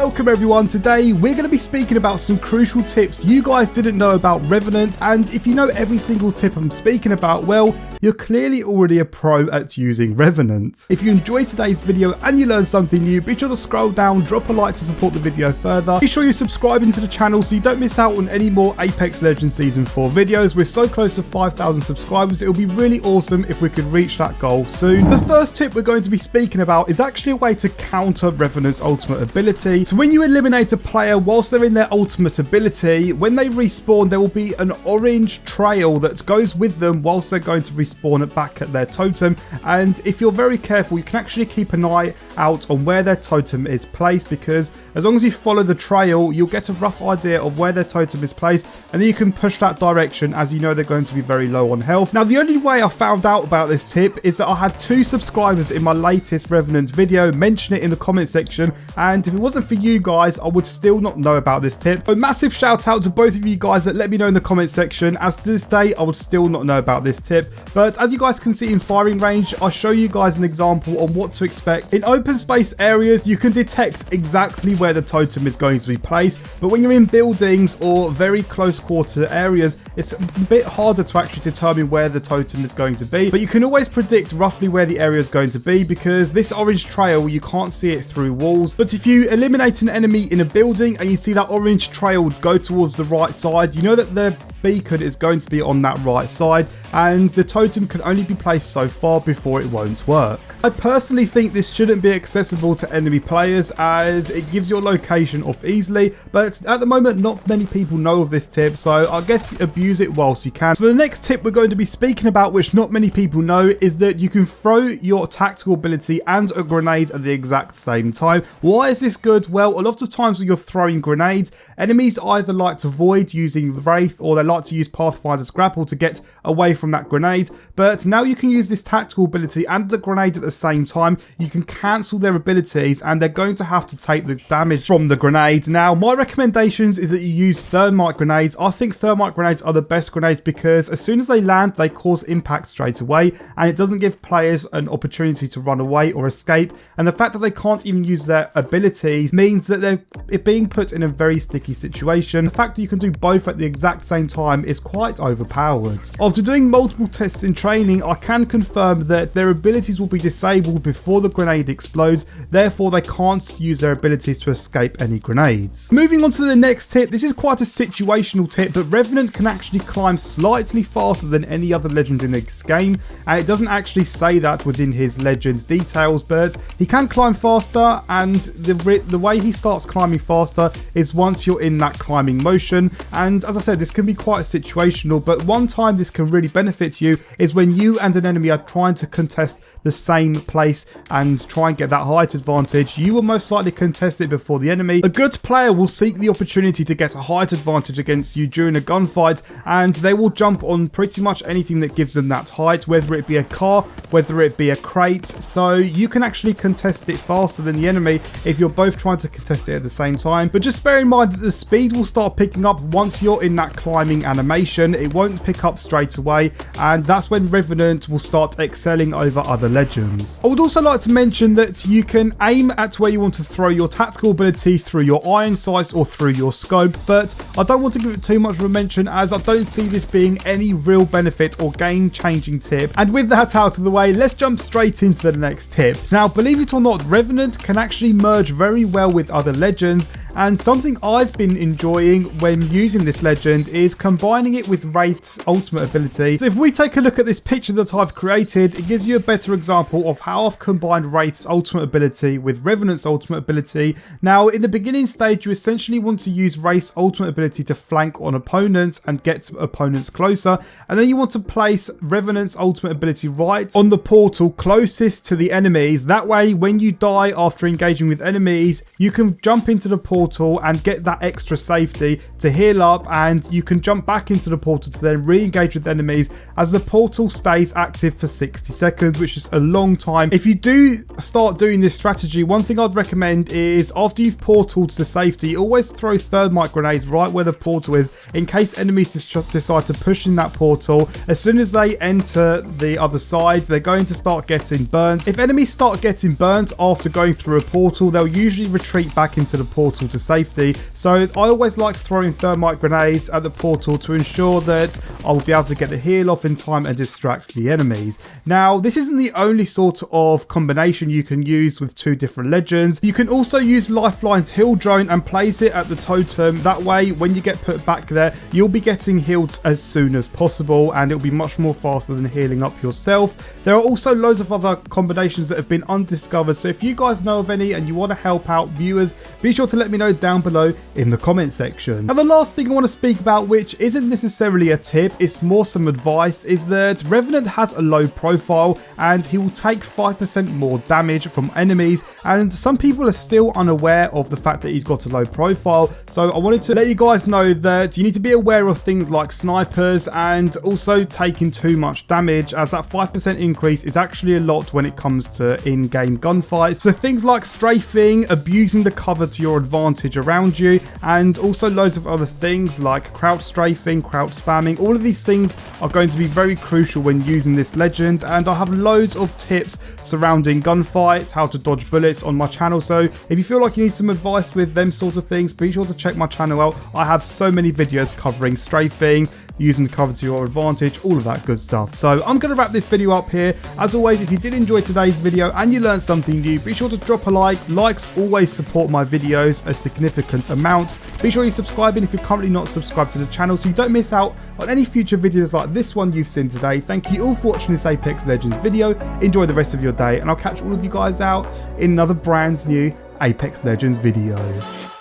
Welcome everyone. Today we're going to be speaking about some crucial tips you guys didn't know about Revenant, and if you know every single tip I'm speaking about, well, you're clearly already a pro at using Revenant. If you enjoyed today's video and you learned something new, be sure to scroll down, drop a like to support the video further. Be sure you're subscribing to the channel so you don't miss out on any more Apex Legends Season 4 videos. We're so close to 5,000 subscribers, it will be really awesome if we could reach that goal soon. The first tip we're going to be speaking about is actually a way to counter Revenant's ultimate ability. So when you eliminate a player whilst they're in their ultimate ability, when they respawn there will be an orange trail that goes with them whilst they're going to respawn it back at their totem, and if you're very careful you can actually keep an eye out on where their totem is placed, because as long as you follow the trail you'll get a rough idea of where their totem is placed, and then you can push that direction as you know they're going to be very low on health. Now the only way I found out about this tip is that I had 2 subscribers in my latest Revenant video mention it in the comment section, and if it wasn't for you guys I would still not know about this tip. A massive shout out to both of you guys that let me know in the comment section, as to this day I would still not know about this tip. But as you guys can see in firing range, I'll show you guys an example on what to expect. In open space areas you can detect exactly where the totem is going to be placed, but when you're in buildings or very close quarter areas it's a bit harder to actually determine where the totem is going to be, but you can always predict roughly where the area is going to be because this orange trail you can't see it through walls. But if you eliminate an enemy in a building and you see that orange trail go towards the right side, you know that the beacon is going to be on that right side, and the totem can only be placed so far before it won't work. I personally think this shouldn't be accessible to enemy players as it gives your location off easily, but at the moment not many people know of this tip, so I guess abuse it whilst you can. So the next tip we're going to be speaking about, which not many people know, is that you can throw your tactical ability and a grenade at the exact same time. Why is this good? Well, a lot of times when you're throwing grenades, enemies either like to void using the Wraith or they like to use Pathfinder's grapple to get away from that grenade, but now you can use this tactical ability and the grenade at the same time. You can cancel their abilities and they're going to have to take the damage from the grenade. Now my recommendations is that you use thermite grenades. I think thermite grenades are the best grenades because as soon as they land they cause impact straight away, and it doesn't give players an opportunity to run away or escape, and the fact that they can't even use their abilities means that they're being put in a very sticky situation. The fact that you can do both at the exact same time is quite overpowered. After doing multiple tests in training, I can confirm that their abilities will be disabled before the grenade explodes, therefore they can't use their abilities to escape any grenades. Moving on to the next tip, this is quite a situational tip, but Revenant can actually climb slightly faster than any other legend in this game, and it doesn't actually say that within his legend's details, but he can climb faster, and the way he starts climbing faster is once you're in that climbing motion, and as I said this can be quite situational, but one time this can really benefit you is when you and an enemy are trying to contest the same place and try and get that height advantage. You will most likely contest it before the enemy. A good player will seek the opportunity to get a height advantage against you during a gunfight, and they will jump on pretty much anything that gives them that height, whether it be a car, whether it be a crate, so you can actually contest it faster than the enemy if you're both trying to contest it at the same time. But just bear in mind that the speed will start picking up once you're in that climbing animation. It won't pick up straight away, and that's when Revenant will start excelling over other legends. I would also like to mention that you can aim at where you want to throw your tactical ability through your iron sights or through your scope, but I don't want to give it too much of a mention as I don't see this being any real benefit or game changing tip. And with that out of the way, let's jump straight into the next tip. Now believe it or not, Revenant can actually merge very well with other legends, and something I've been enjoying when using this legend is combining it with Wraith's ultimate ability. So if we take a look at this picture that I've created, it gives you a better example of how I've combined Wraith's ultimate ability with Revenant's ultimate ability. Now in the beginning stage you essentially want to use Wraith's ultimate ability to flank on opponents and get opponents closer, and then you want to place Revenant's ultimate ability right on the portal closest to the enemies. That way when you die after engaging with enemies you can jump into the portal and get that extra safety to heal up, and you can jump back into the portal to then re-engage with enemies as the portal stays active for 60 seconds, which is a long time. If you do start doing this strategy, one thing I'd recommend is after you've portaled to safety, always throw thermite grenades right out where the portal is in case enemies decide to push in that portal. As soon as they enter the other side, they're going to start getting burnt. If enemies start getting burnt after going through a portal, they'll usually retreat back into the portal to safety. So I always like throwing thermite grenades at the portal to ensure that I'll be able to get the heal off in time and distract the enemies. Now, this isn't the only sort of combination you can use with two different legends. You can also use Lifeline's heal drone and place it at the totem. That way, when you get put back there, you'll be getting healed as soon as possible, and it'll be much more faster than healing up yourself. There are also loads of other combinations that have been undiscovered, so if you guys know of any and you want to help out viewers, be sure to let me know down below in the comment section. And the last thing I want to speak about, which isn't necessarily a tip, it's more some advice, is that Revenant has a low profile and he will take 5% more damage from enemies, and some people are still unaware of the fact that he's got a low profile. So I wanted to let you guys know that you need to be aware of things like snipers and also taking too much damage, as that 5% increase is actually a lot when it comes to in-game gunfights. So things like strafing, abusing the cover to your advantage around you, and also loads of other things like crouch strafing, crouch spamming. All of these things are going to be very crucial when using this legend, and I have loads of tips surrounding gunfights, how to dodge bullets on my channel. So if you feel like you need some advice with them sort of things, be sure to check my channel out. I have so many videos covering strafing, using the cover to your advantage, all of that good stuff. So I'm going to wrap this video up here. As always, if you did enjoy today's video and you learned something new, be sure to drop a like. Likes always support my videos a significant amount. Be sure you're subscribing if you're currently not subscribed to the channel so you don't miss out on any future videos like this one you've seen today. Thank you all for watching this Apex Legends video. Enjoy the rest of your day, and I'll catch all of you guys out in another brand new Apex Legends video.